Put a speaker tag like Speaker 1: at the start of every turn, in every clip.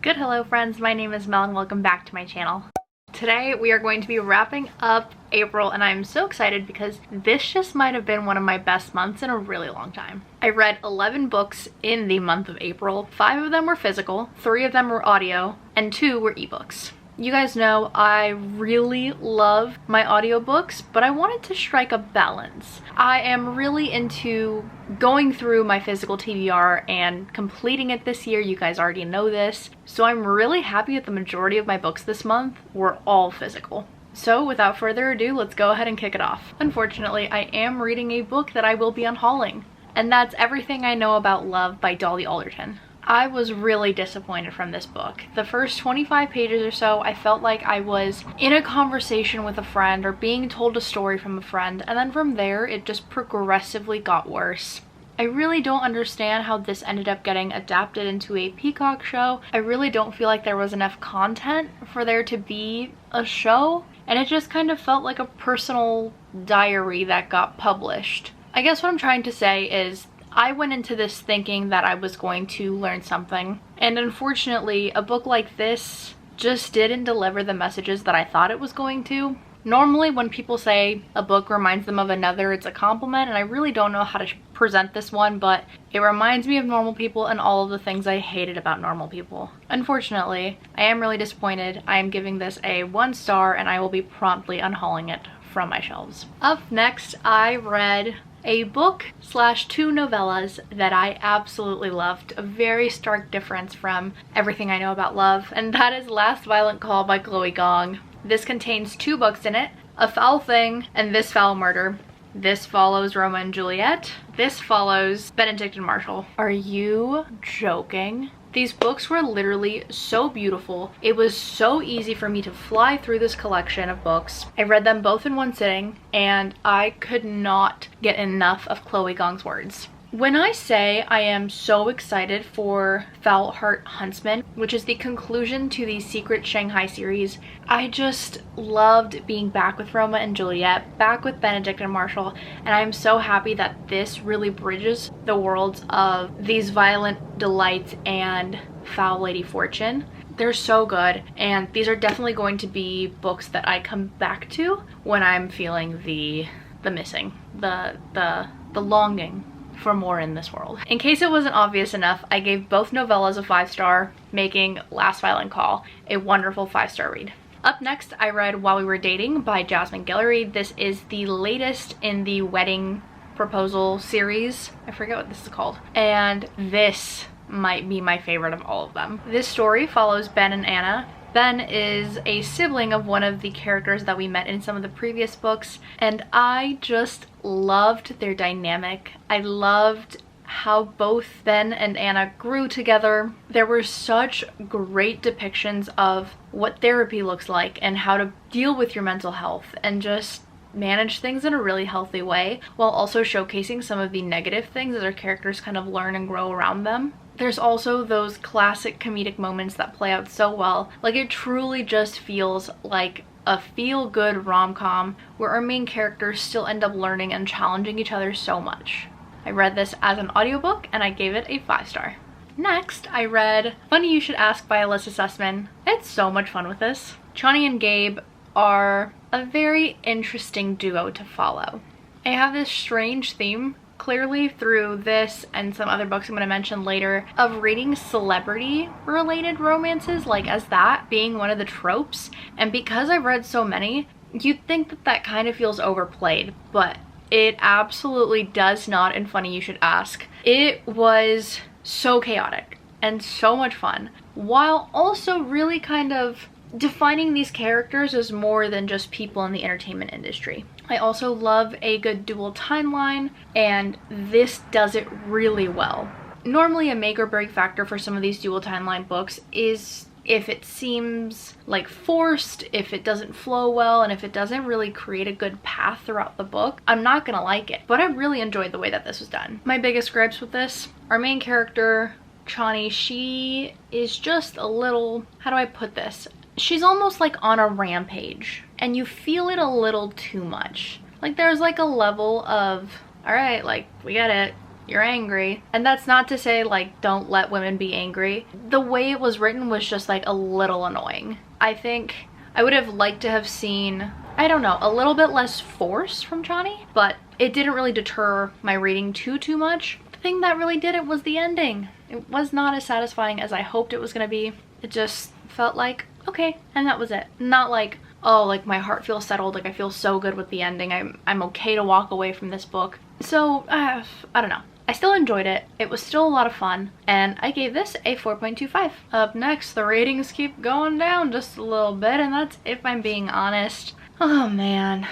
Speaker 1: Good hello friends, my name is Mel and welcome back to my channel. Today we are going to be wrapping up April and I'm so excited because this just might have been one of my best months in a really long time. I read 11 books in the month of April. 5 of them were physical, 3 of them were audio, and 2 were ebooks. You guys know I really love my audiobooks, but I wanted to strike a balance. I am really into going through my physical TBR and completing it this year. You guys already know this. So I'm really happy that the majority of my books this month were all physical. So without further ado, let's go ahead and kick it off. Unfortunately, I am reading a book that I will be unhauling, and that's Everything I Know About Love by Dolly Alderton. I was really disappointed from this book. The first 25 pages or so, I felt like I was in a conversation with a friend or being told a story from a friend, and then from there it just progressively got worse. I really don't understand how this ended up getting adapted into a Peacock show. I really don't feel like there was enough content for there to be a show, and it just kind of felt like a personal diary that got published. I guess what I'm trying to say is I went into this thinking that I was going to learn something, and unfortunately a book like this just didn't deliver the messages that I thought it was going to. Normally when people say a book reminds them of another, it's a compliment, and I really don't know how to present this one, but it reminds me of normal people and all of the things I hated about normal people. Unfortunately, I am really disappointed. I am giving this a 1 star and I will be promptly unhauling it from my shelves. Up next, I read a book / 2 novellas that I absolutely loved. A very stark difference from Everything I Know About Love, and that is Last Violent Call by Chloe Gong. This contains 2 books in it, A Foul Thing and This Foul Murder. This follows Roma and Juliet. This follows Benedict and Marshall. Are you joking? These books were literally so beautiful. It was so easy for me to fly through this collection of books. I read them both in one sitting and I could not get enough of Chloe Gong's words. When I say I am so excited for Foul Heart Huntsman, which is the conclusion to the Secret Shanghai series, I just loved being back with Roma and Juliet, back with Benedict and Marshall, and I'm so happy that this really bridges the worlds of These Violent Delights and Foul Lady Fortune. They're so good, and these are definitely going to be books that I come back to when I'm feeling the missing, the longing for more in this world. In case it wasn't obvious enough, I gave both novellas a 5-star, making Last Violent Call a wonderful 5-star read. Up next, I read While We Were Dating by Jasmine Guillory. This is the latest in the wedding proposal series. I forget what this is called. And this might be my favorite of all of them. This story follows Ben and Anna. Ben is a sibling of one of the characters that we met in some of the previous books, and I just loved their dynamic. I loved how both Ben and Anna grew together. There were such great depictions of what therapy looks like and how to deal with your mental health and just manage things in a really healthy way, while also showcasing some of the negative things as our characters kind of learn and grow around them. There's also those classic comedic moments that play out so well. Like, it truly just feels like a feel-good rom-com where our main characters still end up learning and challenging each other so much. I read this as an audiobook and I gave it a 5-star. Next, I read Funny You Should Ask by Alyssa Sussman. I had so much fun with this. Chani and Gabe are a very interesting duo to follow. I have this strange theme, clearly through this and some other books I'm going to mention later, of reading celebrity related romances, like as that being one of the tropes. And because I've read so many, you'd think that that kind of feels overplayed, but it absolutely does not in Funny You Should Ask. It was so chaotic and so much fun, while also really kind of defining these characters as more than just people in the entertainment industry. I also love a good dual timeline, and this does it really well. Normally a make or break factor for some of these dual timeline books is if it seems like forced, if it doesn't flow well, and if it doesn't really create a good path throughout the book, I'm not gonna like it. But I really enjoyed the way that this was done. My biggest gripes with this, our main character, Chani, she is just a little, how do I put this? She's almost like on a rampage, and you feel it a little too much. Like there's like a level of, all right, like we get it, you're angry. And that's not to say like don't let women be angry. The way it was written was just like a little annoying. I think I would have liked to have seen, I don't know, a little bit less force from Johnny, but it didn't really deter my reading too much. The thing that really did it was the ending. It was not as satisfying as I hoped it was gonna be. It just felt like, okay, and that was it. Not like, oh, like my heart feels settled, like I feel so good with the ending. I'm okay to walk away from this book. So, I don't know. I still enjoyed it. It was still a lot of fun, and I gave this a 4.25. Up next, the ratings keep going down just a little bit, and that's if I'm being honest. Oh man,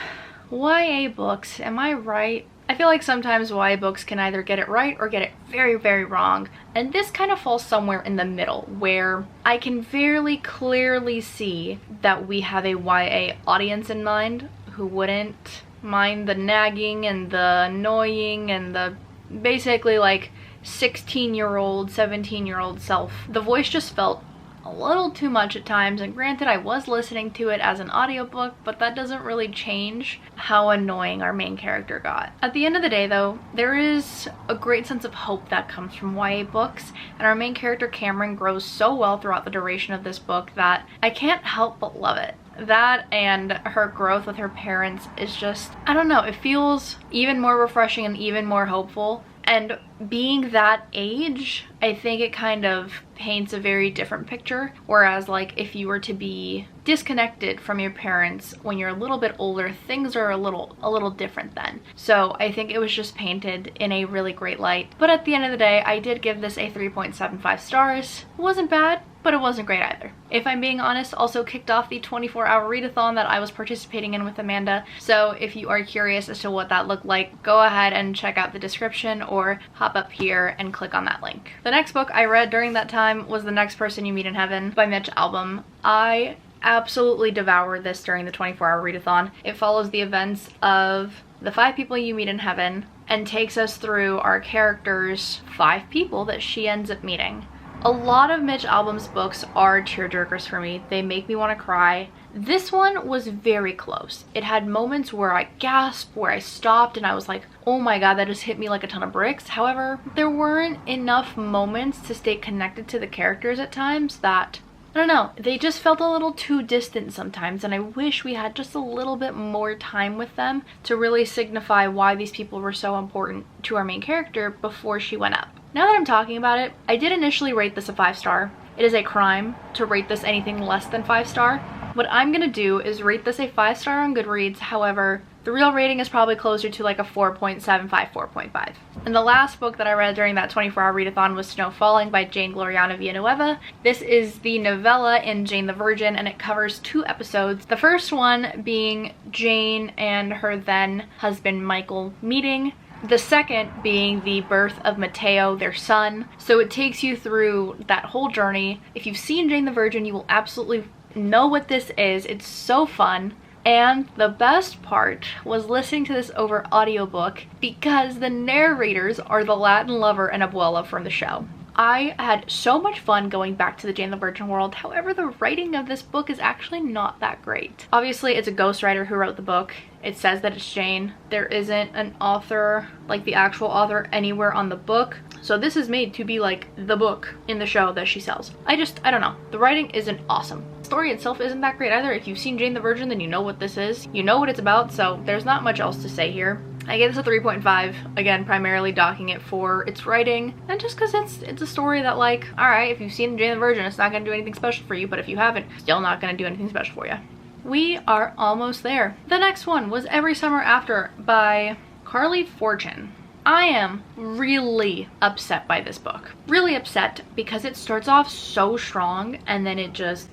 Speaker 1: YA books, am I right? I feel like sometimes YA books can either get it right or get it very wrong, and this kind of falls somewhere in the middle where I can very clearly see that we have a YA audience in mind who wouldn't mind the nagging and the annoying and the basically like 16-year-old, 17-year-old self. The voice just felt a little too much at times, and granted I was listening to it as an audiobook, but that doesn't really change how annoying our main character got. At the end of the day though, there is a great sense of hope that comes from YA books, and our main character Cameron grows so well throughout the duration of this book that I can't help but love it. That and her growth with her parents is just, I don't know, it feels even more refreshing and even more hopeful. And being that age, I think it kind of paints a very different picture. Whereas like if you were to be disconnected from your parents when you're a little bit older, things are a little different then. So I think it was just painted in a really great light. But at the end of the day, I did give this a 3.75 stars. It wasn't bad, but it wasn't great either. If I'm being honest, also kicked off the 24-hour readathon that I was participating in with Amanda. So if you are curious as to what that looked like, go ahead and check out the description or hop up here and click on that link. The next book I read during that time was The Next Person You Meet in Heaven by Mitch Albom. I absolutely devoured this during the 24-hour readathon. It follows the events of the 5 people you meet in heaven and takes us through our character's 5 people that she ends up meeting. A lot of Mitch Albom's books are tearjerkers for me. They make me want to cry. This one was very close. It had moments where I gasped, where I stopped, and I was like, oh my god, that just hit me like a ton of bricks. However, there weren't enough moments to stay connected to the characters at times that, I don't know, they just felt a little too distant sometimes, and I wish we had just a little bit more time with them to really signify why these people were so important to our main character before she went up. Now that I'm talking about it, I did initially rate this a 5-star. It is a crime to rate this anything less than 5-star. What I'm gonna do is rate this a 5-star on Goodreads. However, the real rating is probably closer to like a 4.75, 4.5. And the last book that I read during that 24-hour readathon was Snow Falling by Jane Gloriana Villanueva. This is the novella in Jane the Virgin, and it covers 2 episodes. The first one being Jane and her then husband Michael meeting. The second being the birth of Mateo, their son. So it takes you through that whole journey. If you've seen Jane the Virgin, you will absolutely know what this is. It's so fun. And the best part was listening to this over audiobook because the narrators are the Latin lover and abuela from the show. I had so much fun going back to the Jane the Virgin world. However, the writing of this book is actually not that great. Obviously, it's a ghostwriter who wrote the book. It says that it's Jane. There isn't an author, like the actual author, anywhere on the book. So this is made to be like the book in the show that she sells. I don't know. The writing isn't awesome. The story itself isn't that great either. If you've seen Jane the Virgin, then you know what this is. You know what it's about, so there's not much else to say here. I gave this a 3.5, again, primarily docking it for its writing, and just because it's a story that, like, alright, if you've seen Jane the Virgin, it's not going to do anything special for you, but if you haven't, still not going to do anything special for you. We are almost there. The next one was Every Summer After by Carly Fortune. I am really upset by this book. Really upset because it starts off so strong and then it just...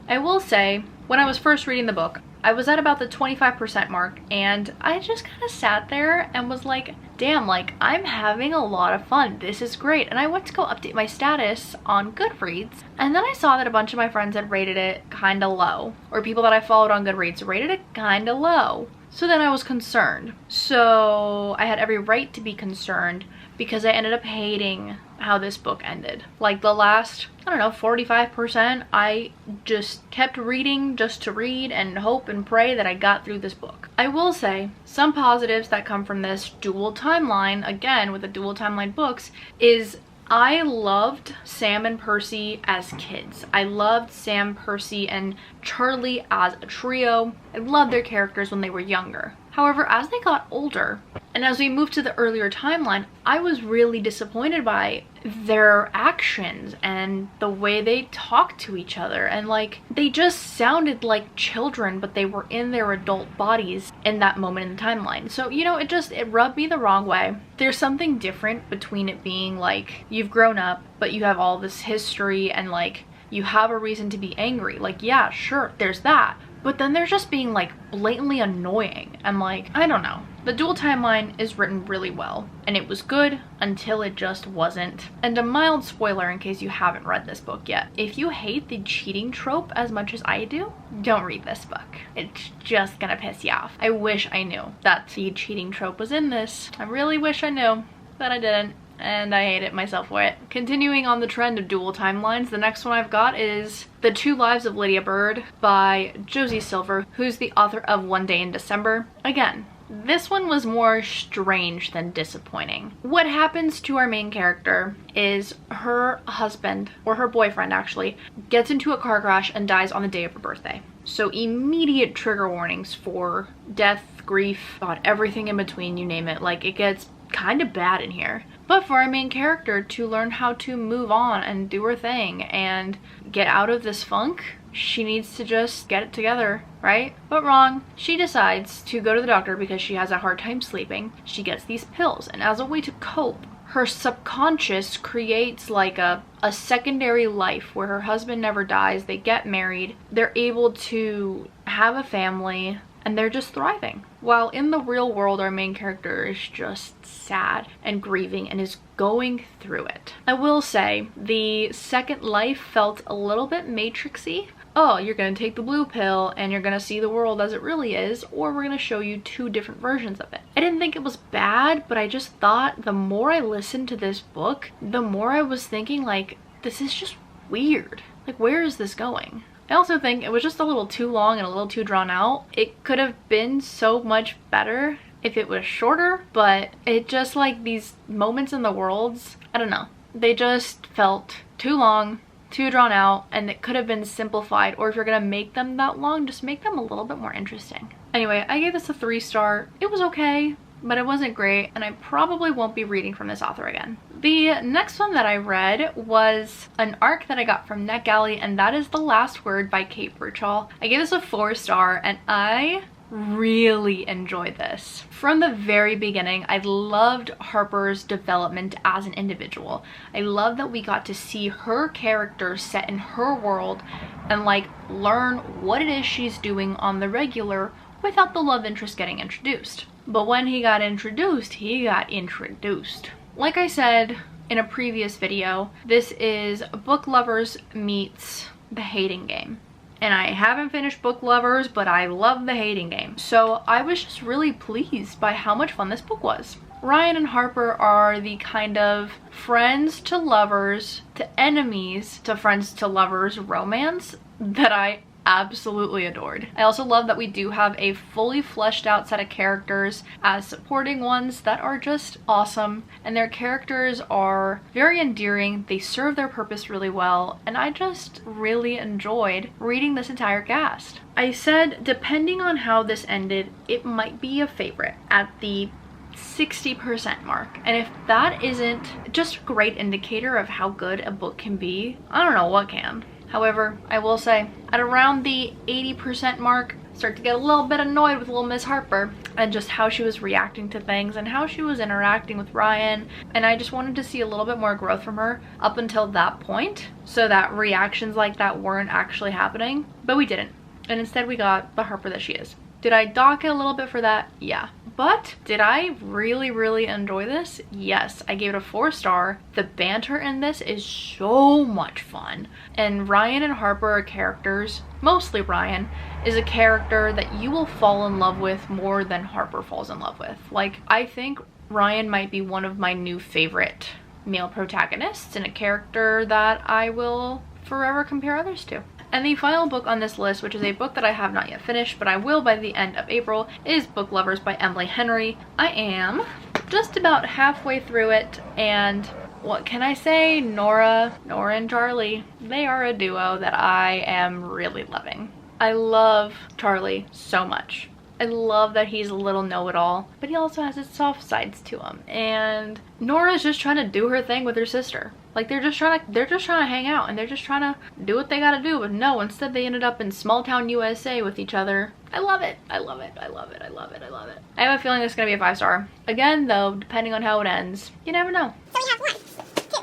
Speaker 1: I will say, when I was first reading the book, I was at about the 25% mark, and I just kind of sat there and was like, damn, like, I'm having a lot of fun. This is great. And I went to go update my status on Goodreads, and then I saw that a bunch of my friends had rated it kind of low, or people that I followed on Goodreads rated it kind of low. So then I was concerned. So I had every right to be concerned because I ended up hating how this book ended. Like the last, I don't know, 45%, I just kept reading just to read and hope and pray that I got through this book. I will say some positives that come from this dual timeline, again with the dual timeline books, is I loved Sam and Percy as kids. I loved Sam, Percy, and Charlie as a trio. I loved their characters when they were younger. However, as they got older, and as we moved to the earlier timeline, I was really disappointed by their actions and the way they talked to each other. And like, they just sounded like children, but they were in their adult bodies in that moment in the timeline. So, you know, it rubbed me the wrong way. There's something different between it being like, you've grown up, but you have all this history and like, you have a reason to be angry. Like, yeah, sure, there's that. But then they're just being like blatantly annoying and like, I don't know. The dual timeline is written really well and it was good until it just wasn't. And a mild spoiler in case you haven't read this book yet. If you hate the cheating trope as much as I do, don't read this book. It's just gonna piss you off. I wish I knew that the cheating trope was in this. I really wish I knew, but I didn't. And I hate it myself for it. Continuing on the trend of dual timelines, the next one I've got is The Two Lives of Lydia Bird by Josie Silver, who's the author of One Day in December. Again, this one was more strange than disappointing. What happens to our main character is her husband, or her boyfriend actually, gets into a car crash and dies on the day of her birthday. So immediate trigger warnings for death, grief, God, everything in between, you name it. Like, it gets kind of bad in here. But for our main character to learn how to move on and do her thing and get out of this funk, she needs to just get it together, right? But wrong. She decides to go to the doctor because she has a hard time sleeping. She gets these pills, and as a way to cope, her subconscious creates like a secondary life where her husband never dies, they get married, they're able to have a family, and they're just thriving. While in the real world, our main character is just sad and grieving and is going through it. I will say, the second life felt a little bit Matrixy. Oh, you're gonna take the blue pill and you're gonna see the world as it really is, or we're gonna show you two different versions of it. I didn't think it was bad, but I just thought the more I listened to this book, the more I was thinking like, this is just weird. Like, where is this going? I also think it was just a little too long and a little too drawn out. It could have been so much better if it was shorter, but it just like these moments in the worlds, I don't know. They just felt too long, too drawn out, and it could have been simplified, or if you're gonna make them that long, just make them a little bit more interesting. Anyway, I gave this a 3-star. It was okay, but it wasn't great, and I probably won't be reading from this author again. The next one that I read was an arc that I got from NetGalley, and that is The Last Word by Kate Birchall. I gave this a 4-star, and I really enjoyed this. From the very beginning, I loved Harper's development as an individual. I love that we got to see her character set in her world and like learn what it is she's doing on the regular without the love interest getting introduced. But when he got introduced, he got introduced. Like I said in a previous video, this is Book Lovers meets The Hating Game. And I haven't finished Book Lovers, but I love The Hating Game. So I was just really pleased by how much fun this book was. Ryan and Harper are the kind of friends to lovers to enemies to friends to lovers romance that I absolutely adored. I also love that we do have a fully fleshed out set of characters as supporting ones that are just awesome, and their characters are very endearing. They serve their purpose really well, and I just really enjoyed reading this entire cast. I said depending on how this ended, it might be a favorite at the 60% mark, and if that isn't just a great indicator of how good a book can be, I don't know what can. However, I will say, at around the 80% mark, I start to get a little bit annoyed with little Miss Harper and just how she was reacting to things and how she was interacting with Ryan, and I just wanted to see a little bit more growth from her up until that point, so that reactions like that weren't actually happening, but we didn't, and instead we got the Harper that she is. Did I dock it a little bit for that? Yeah. But did I really enjoy this? Yes, I gave it a 4-star. The banter in this is so much fun. And Ryan and Harper are characters, mostly Ryan, is a character that you will fall in love with more than Harper falls in love with. Like, I think Ryan might be one of my new favorite male protagonists and a character that I will forever compare others to. And the final book on this list, which is a book that I have not yet finished, but I will by the end of April, is Book Lovers by Emily Henry. I am just about halfway through it, and what can I say? Nora and Charlie, they are a duo that I am really loving. I love Charlie so much. I love that he's a little know-it-all, but he also has his soft sides to him. And Nora's just trying to do her thing with her sister. Like they're just trying to hang out, and they're just trying to do what they gotta do. But no, instead they ended up in small town USA with each other. I love it. I love it. I love it. I love it. I love it. I have a feeling it's gonna be a 5-star. Again, though, depending on how it ends, you never know.
Speaker 2: So we have 1, 2, 3,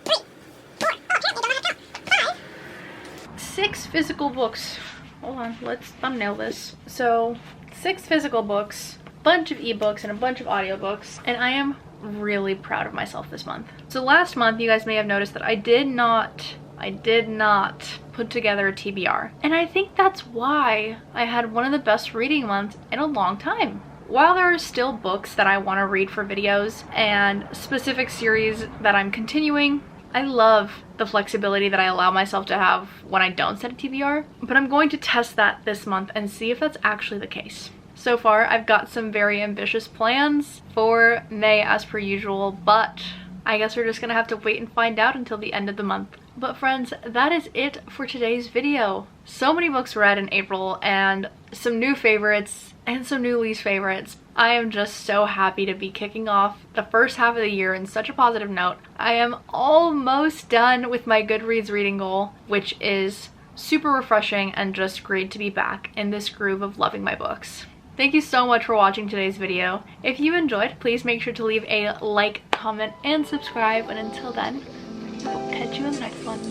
Speaker 2: 4. Oh, apparently don't have 5.
Speaker 1: 6 physical books. Hold on, let's thumbnail this. So 6 physical books, a bunch of ebooks, and a bunch of audiobooks, and I am really proud of myself this month. So last month, you guys may have noticed that I did not put together a TBR, and I think that's why I had one of the best reading months in a long time. While there are still books that I want to read for videos and specific series that I'm continuing, I love the flexibility that I allow myself to have when I don't set a TBR, but I'm going to test that this month and see if that's actually the case. So far, I've got some very ambitious plans for May as per usual, but I guess we're just gonna have to wait and find out until the end of the month. But friends, that is it for today's video. So many books read in April, and some new favorites and some new least favorites. I am just so happy to be kicking off the first half of the year in such a positive note. I am almost done with my Goodreads reading goal, which is super refreshing and just great to be back in this groove of loving my books. Thank you so much for watching today's video. If you enjoyed, please make sure to leave a like, comment, and subscribe. And until then, I'll catch you in the next one.